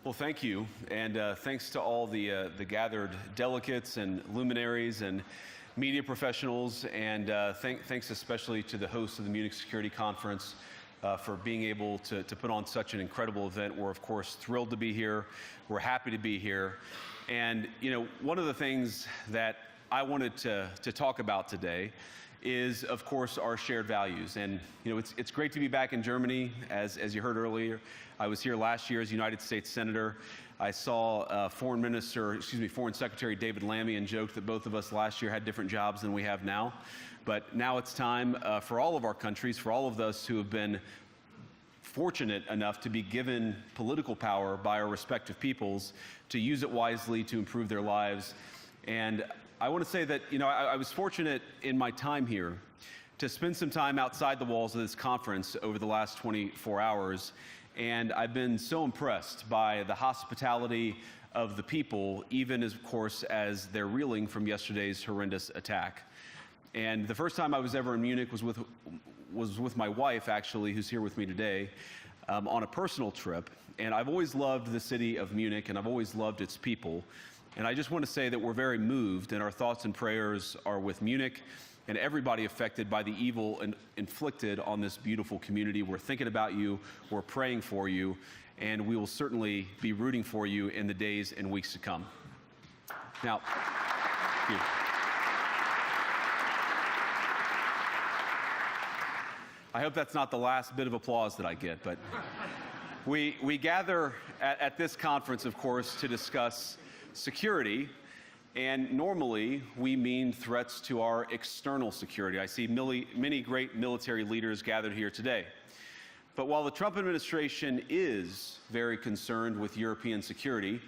Well, thank you, and thanks to all the gathered delegates and luminaries and media professionals, and thanks especially to the hosts of the Munich Security Conference for being able to put on such an incredible event. We're, of course, thrilled to be here. We're happy to be here. And, you know, one of the things that I wanted to talk about today is, of course, our shared values. And, you know, it's great to be back in Germany. As you heard earlier, I was here last year as United States Senator. I saw Foreign Secretary David Lammy and joked that both of us last year had different jobs than we have now. But now it's time for all of our countries, for all of us who have been fortunate enough to be given political power by our respective peoples, to use it wisely to improve their lives. And I want to say that, you know, I was fortunate in my time here to spend some time outside the walls of this conference over the last 24 hours. And I've been so impressed by the hospitality of the people, even as, of course, as they're reeling from yesterday's horrendous attack. And the first time I was ever in Munich was with my wife, actually, who's here with me today, on a personal trip. And I've always loved the city of Munich, and I've always loved its people. And I just want to say that we're very moved, and our thoughts and prayers are with Munich and everybody affected by the evil inflicted on this beautiful community. We're thinking about you, we're praying for you, and we will certainly be rooting for you in the days and weeks to come. Now, thank you. I hope that's not the last bit of applause that I get, but we gather at this conference, of course, to discuss security. And normally, we mean threats to our external security. I see many great military leaders gathered here today. But while the Trump administration is very concerned with European security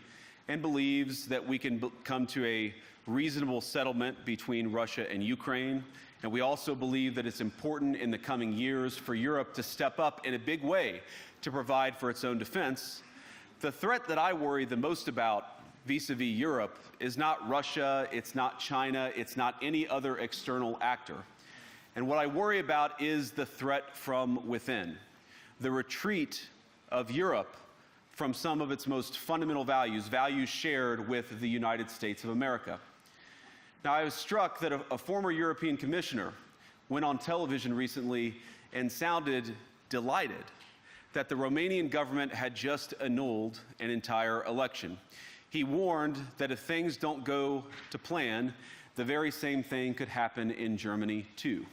and believes that we can come to a reasonable settlement between Russia and Ukraine, and we also believe that it's important in the coming years for Europe to step up in a big way to provide for its own defense, the threat that I worry the most about vis-a-vis Europe is not Russia, it's not China, it's not any other external actor. And what I worry about is the threat from within, the retreat of Europe from some of its most fundamental values, values shared with the United States of America. Now, I was struck that a former European commissioner went on television recently and sounded delighted that the Romanian government had just annulled an entire election. He warned that if things don't go to plan, the very same thing could happen in Germany too.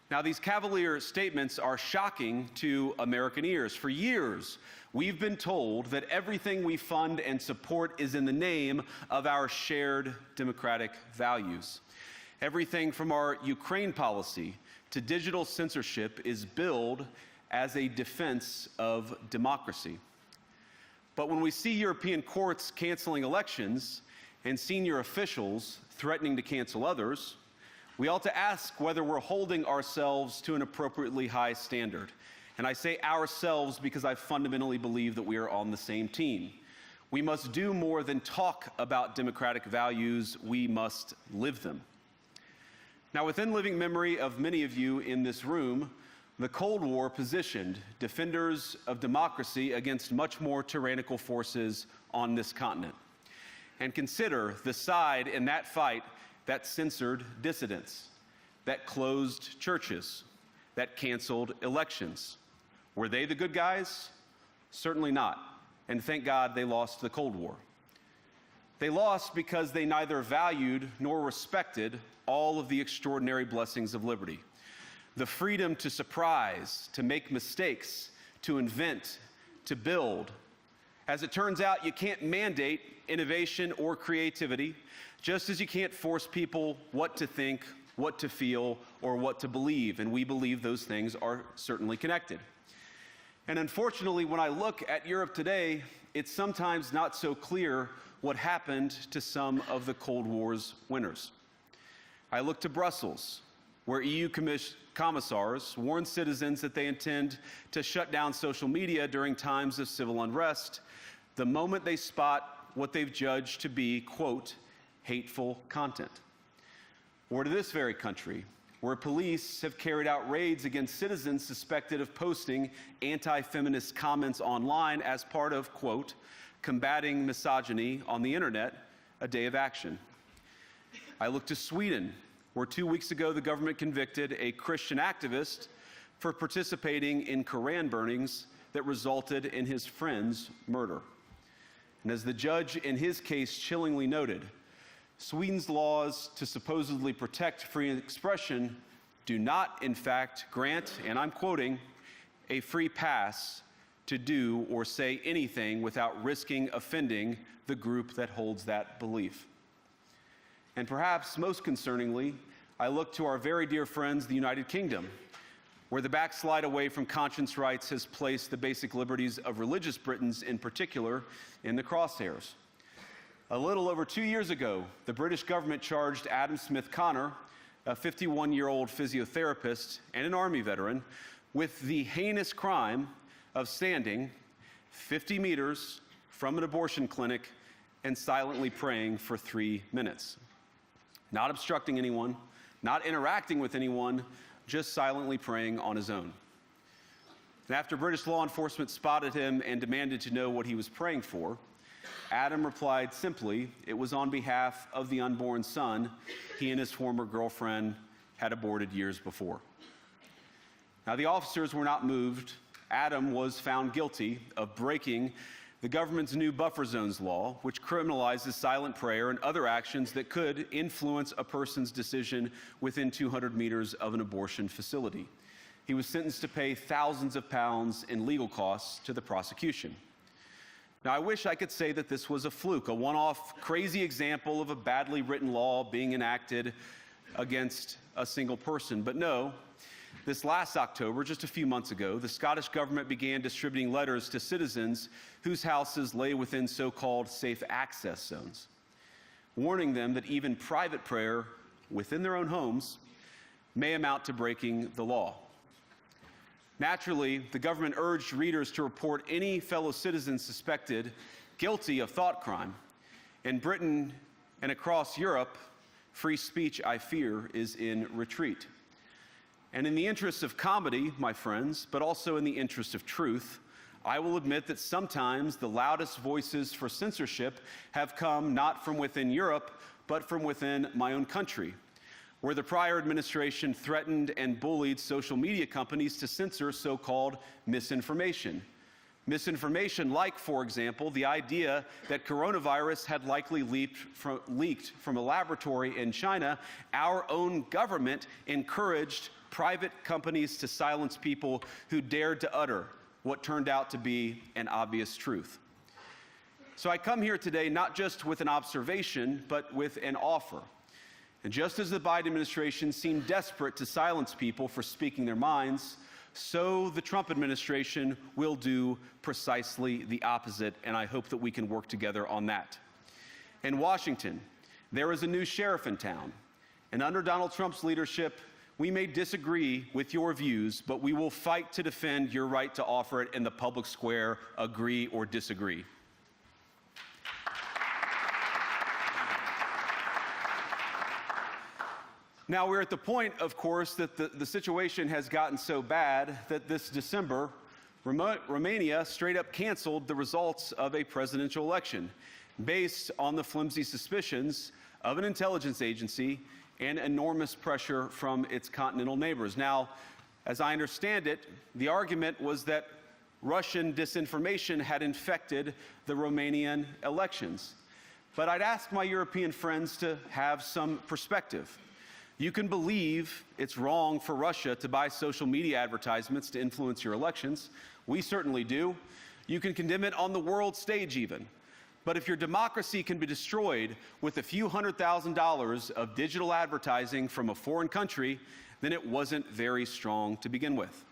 Now, these cavalier statements are shocking to American ears. For years, we've been told that everything we fund and support is in the name of our shared democratic values. Everything from our Ukraine policy to digital censorship is billed as a defense of democracy. But when we see European courts canceling elections and senior officials threatening to cancel others, we ought to ask whether we're holding ourselves to an appropriately high standard. And I say ourselves because I fundamentally believe that we are on the same team. We must do more than talk about democratic values, we must live them. Now, within living memory of many of you in this room, the Cold War positioned defenders of democracy against much more tyrannical forces on this continent. And consider the side in that fight that censored dissidents, that closed churches, that canceled elections. Were they the good guys? Certainly not. And thank God they lost the Cold War. They lost because they neither valued nor respected all of the extraordinary blessings of liberty. The freedom to surprise, to make mistakes, to invent, to build. As it turns out, you can't mandate innovation or creativity, just as you can't force people what to think, what to feel, or what to believe. And we believe those things are certainly connected. And unfortunately, when I look at Europe today, it's sometimes not so clear what happened to some of the Cold War's winners. I look to Brussels, where EU commissars warn citizens that they intend to shut down social media during times of civil unrest the moment they spot what they've judged to be, quote, hateful content. Or to this very country, where police have carried out raids against citizens suspected of posting anti-feminist comments online as part of, quote, combating misogyny on the internet, a day of action. I look to Sweden, where 2 weeks ago the government convicted a Christian activist for participating in Koran burnings that resulted in his friend's murder. And as the judge in his case chillingly noted, Sweden's laws to supposedly protect free expression do not, in fact, grant, and I'm quoting, a free pass to do or say anything without risking offending the group that holds that belief. And perhaps most concerningly, I look to our very dear friends, the United Kingdom, where the backslide away from conscience rights has placed the basic liberties of religious Britons in particular in the crosshairs. A little over 2 years ago, the British government charged Adam Smith Connor, a 51-year-old physiotherapist and an Army veteran, with the heinous crime of standing 50 meters from an abortion clinic and silently praying for 3 minutes. Not obstructing anyone, not interacting with anyone, just silently praying on his own. And after British law enforcement spotted him and demanded to know what he was praying for, Adam replied simply, it was on behalf of the unborn son he and his former girlfriend had aborted years before. Now, the officers were not moved. Adam was found guilty of breaking the government's new buffer zones law, which criminalizes silent prayer and other actions that could influence a person's decision within 200 meters of an abortion facility. He was sentenced to pay thousands of pounds in legal costs to the prosecution. Now, I wish I could say that this was a fluke, a one-off crazy example of a badly written law being enacted against a single person. But no, this last October, just a few months ago, the Scottish government began distributing letters to citizens whose houses lay within so-called safe access zones, warning them that even private prayer within their own homes may amount to breaking the law. Naturally, the government urged readers to report any fellow citizens suspected guilty of thought crime. In Britain and across Europe, free speech, I fear, is in retreat. And in the interest of comedy, my friends, but also in the interest of truth, I will admit that sometimes the loudest voices for censorship have come not from within Europe, but from within my own country, where the prior administration threatened and bullied social media companies to censor so-called misinformation. Misinformation like, for example, the idea that coronavirus had likely leaked from a laboratory in China. Our own government encouraged private companies to silence people who dared to utter what turned out to be an obvious truth. So I come here today not just with an observation, but with an offer. And just as the Biden administration seemed desperate to silence people for speaking their minds, so the Trump administration will do precisely the opposite, and I hope that we can work together on that. In Washington, there is a new sheriff in town, and under Donald Trump's leadership, we may disagree with your views, but we will fight to defend your right to offer it in the public square, agree or disagree. Now, we're at the point, of course, that the situation has gotten so bad that this December, Romania straight up canceled the results of a presidential election based on the flimsy suspicions of an intelligence agency and enormous pressure from its continental neighbors. Now, as I understand it, the argument was that Russian disinformation had infected the Romanian elections. But I'd ask my European friends to have some perspective. You can believe it's wrong for Russia to buy social media advertisements to influence your elections. We certainly do. You can condemn it on the world stage even. But if your democracy can be destroyed with a few $100,000 of digital advertising from a foreign country, then it wasn't very strong to begin with.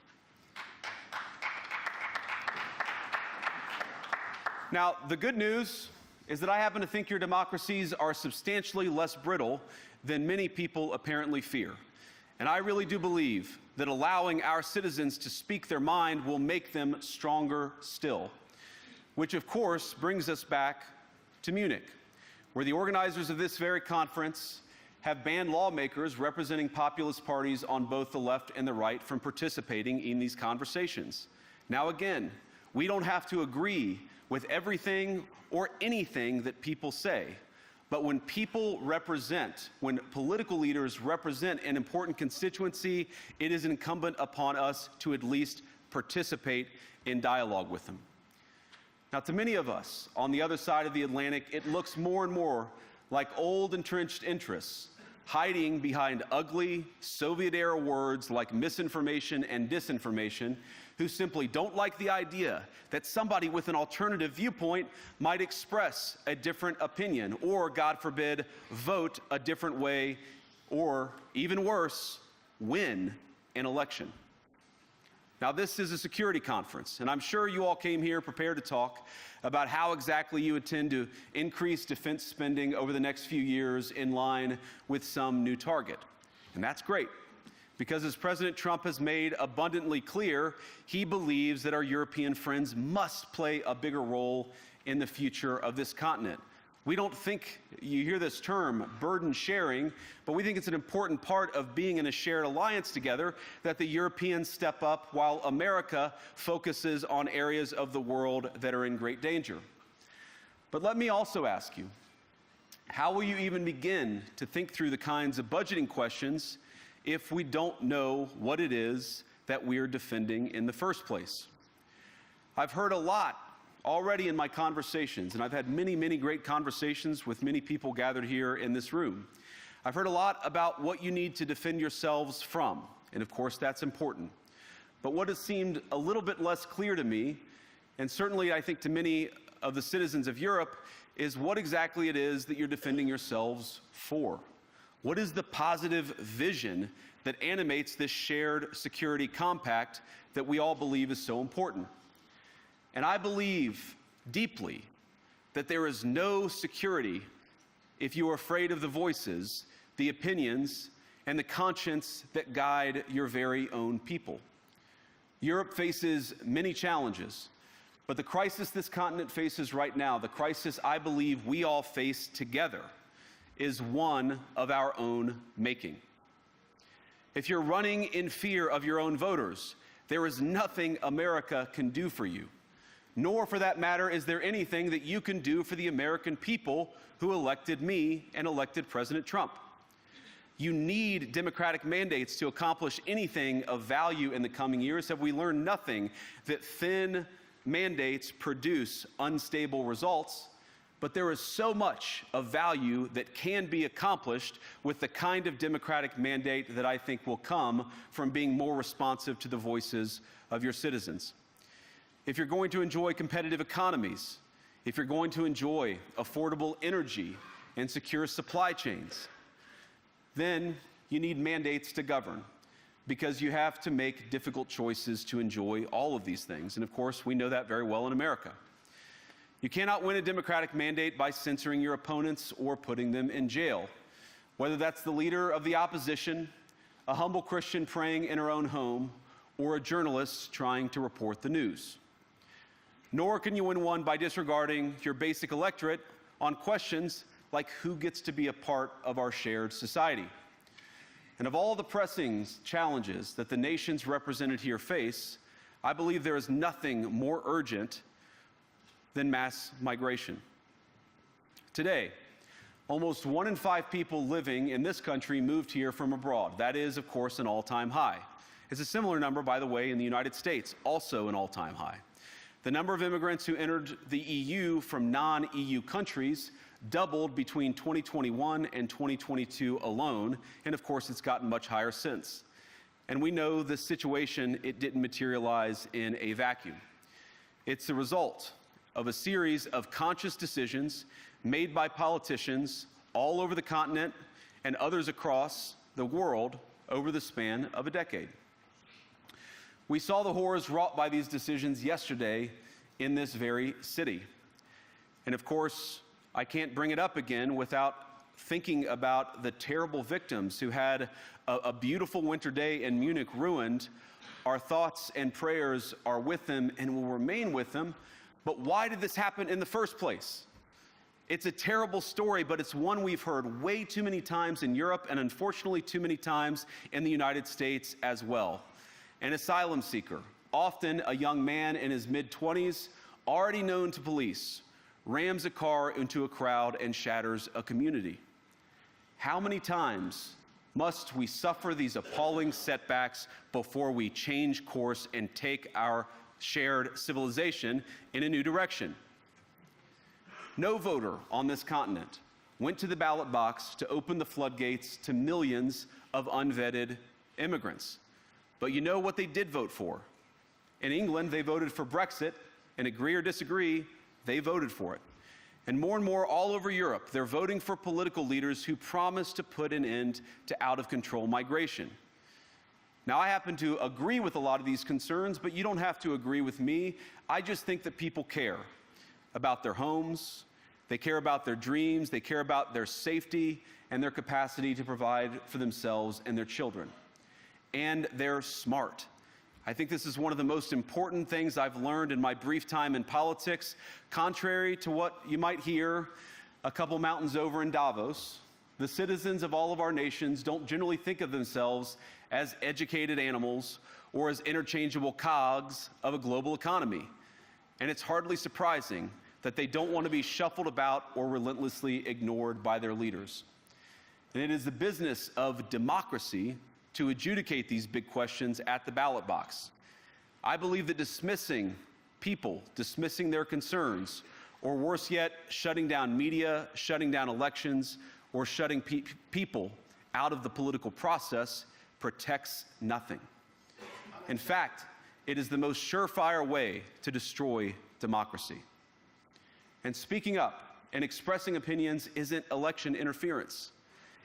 Now, the good news is that I happen to think your democracies are substantially less brittle than many people apparently fear. And I really do believe that allowing our citizens to speak their mind will make them stronger still. Which, of course, brings us back to Munich, where the organizers of this very conference have banned lawmakers representing populist parties on both the left and the right from participating in these conversations. Now again, we don't have to agree with everything or anything that people say, but when political leaders represent an important constituency, it is incumbent upon us to at least participate in dialogue with them. Now, to many of us on the other side of the Atlantic, it looks more and more like old entrenched interests hiding behind ugly Soviet-era words like misinformation and disinformation, who simply don't like the idea that somebody with an alternative viewpoint might express a different opinion or, God forbid, vote a different way or, even worse, win an election. Now, this is a security conference, and I'm sure you all came here prepared to talk about how exactly you intend to increase defense spending over the next few years in line with some new target. And that's great, because as President Trump has made abundantly clear, he believes that our European friends must play a bigger role in the future of this continent. We don't think, you hear this term, burden sharing, but we think it's an important part of being in a shared alliance together that the Europeans step up while America focuses on areas of the world that are in great danger. But let me also ask you, how will you even begin to think through the kinds of budgeting questions if we don't know what it is that we're defending in the first place? I've heard a lot already in my conversations, and I've had many, many great conversations with many people gathered here in this room. I've heard a lot about what you need to defend yourselves from, and of course that's important. But what has seemed a little bit less clear to me, and certainly I think to many of the citizens of Europe, is what exactly it is that you're defending yourselves for. What is the positive vision that animates this shared security compact that we all believe is so important? And I believe deeply that there is no security if you are afraid of the voices, the opinions, and the conscience that guide your very own people. Europe faces many challenges, but the crisis this continent faces right now, the crisis I believe we all face together, is one of our own making. If you're running in fear of your own voters, there is nothing America can do for you. Nor, for that matter, is there anything that you can do for the American people who elected me and elected President Trump. You need democratic mandates to accomplish anything of value in the coming years. Have we learned nothing that thin mandates produce unstable results? But there is so much of value that can be accomplished with the kind of democratic mandate that I think will come from being more responsive to the voices of your citizens. If you're going to enjoy competitive economies, if you're going to enjoy affordable energy and secure supply chains, then you need mandates to govern, because you have to make difficult choices to enjoy all of these things. And of course, we know that very well in America. You cannot win a democratic mandate by censoring your opponents or putting them in jail, whether that's the leader of the opposition, a humble Christian praying in her own home, or a journalist trying to report the news. Nor can you win one by disregarding your basic electorate on questions like who gets to be a part of our shared society. And of all the pressing challenges that the nations represented here face, I believe there is nothing more urgent than mass migration. Today, almost 1 in 5 people living in this country moved here from abroad. That is, of course, an all-time high. It's a similar number, by the way, in the United States, also an all-time high. The number of immigrants who entered the EU from non-EU countries doubled between 2021 and 2022 alone, and of course it's gotten much higher since. And we know this situation, it didn't materialize in a vacuum. It's the result of a series of conscious decisions made by politicians all over the continent and others across the world over the span of a decade. We saw the horrors wrought by these decisions yesterday in this very city. And of course, I can't bring it up again without thinking about the terrible victims who had a beautiful winter day in Munich ruined. Our thoughts and prayers are with them and will remain with them. But why did this happen in the first place? It's a terrible story, but it's one we've heard way too many times in Europe and unfortunately too many times in the United States as well. An asylum seeker, often a young man in his mid-20s, already known to police, rams a car into a crowd and shatters a community. How many times must we suffer these appalling setbacks before we change course and take our shared civilization in a new direction? No voter on this continent went to the ballot box to open the floodgates to millions of unvetted immigrants. But you know what they did vote for? In England, they voted for Brexit, and agree or disagree, they voted for it. And more all over Europe, they're voting for political leaders who promise to put an end to out-of-control migration. Now, I happen to agree with a lot of these concerns, but you don't have to agree with me. I just think that people care about their homes, they care about their dreams, they care about their safety and their capacity to provide for themselves and their children. And they're smart. I think this is one of the most important things I've learned in my brief time in politics. Contrary to what you might hear a couple mountains over in Davos, the citizens of all of our nations don't generally think of themselves as educated animals or as interchangeable cogs of a global economy. And it's hardly surprising that they don't want to be shuffled about or relentlessly ignored by their leaders. And it is the business of democracy to adjudicate these big questions at the ballot box. I believe that dismissing people, dismissing their concerns, or worse yet, shutting down media, shutting down elections, or shutting people out of the political process protects nothing. In fact, it is the most surefire way to destroy democracy. And speaking up and expressing opinions isn't election interference.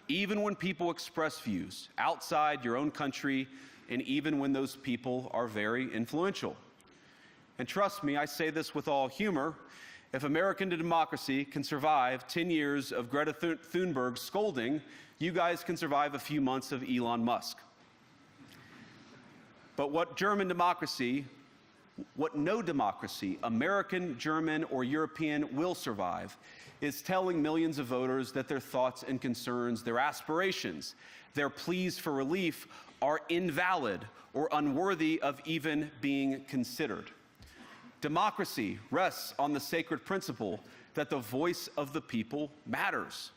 Even when people express views outside your own country, and even when those people are very influential. And trust me, I say this with all humor, if American democracy can survive 10 years of Greta Thunberg scolding, you guys can survive a few months of Elon Musk. But what no democracy, American, German, or European, will survive is telling millions of voters that their thoughts and concerns, their aspirations, their pleas for relief are invalid or unworthy of even being considered. Democracy rests on the sacred principle that the voice of the people matters.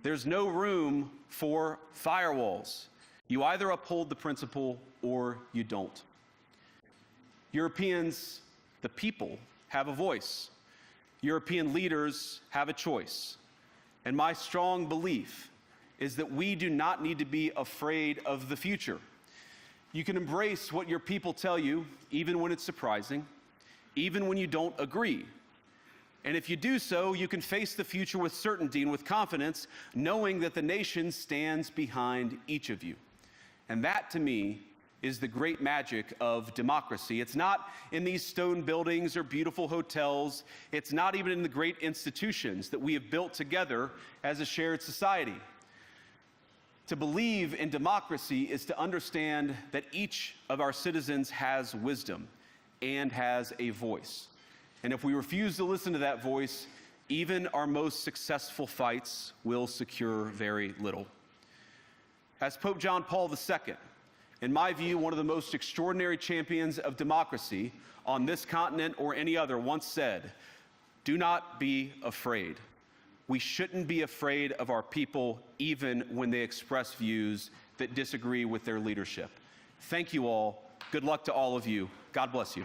There's no room for firewalls. You either uphold the principle or you don't. Europeans, the people, have a voice. European leaders have a choice. And my strong belief is that we do not need to be afraid of the future. You can embrace what your people tell you, even when it's surprising, even when you don't agree. And if you do so, you can face the future with certainty and with confidence, knowing that the nation stands behind each of you. And that, to me, is the great magic of democracy. It's not in these stone buildings or beautiful hotels. It's not even in the great institutions that we have built together as a shared society. To believe in democracy is to understand that each of our citizens has wisdom and has a voice. And if we refuse to listen to that voice, even our most successful fights will secure very little. As Pope John Paul II, in my view, one of the most extraordinary champions of democracy on this continent or any other, once said, "Do not be afraid." We shouldn't be afraid of our people, even when they express views that disagree with their leadership. Thank you all. Good luck to all of you. God bless you.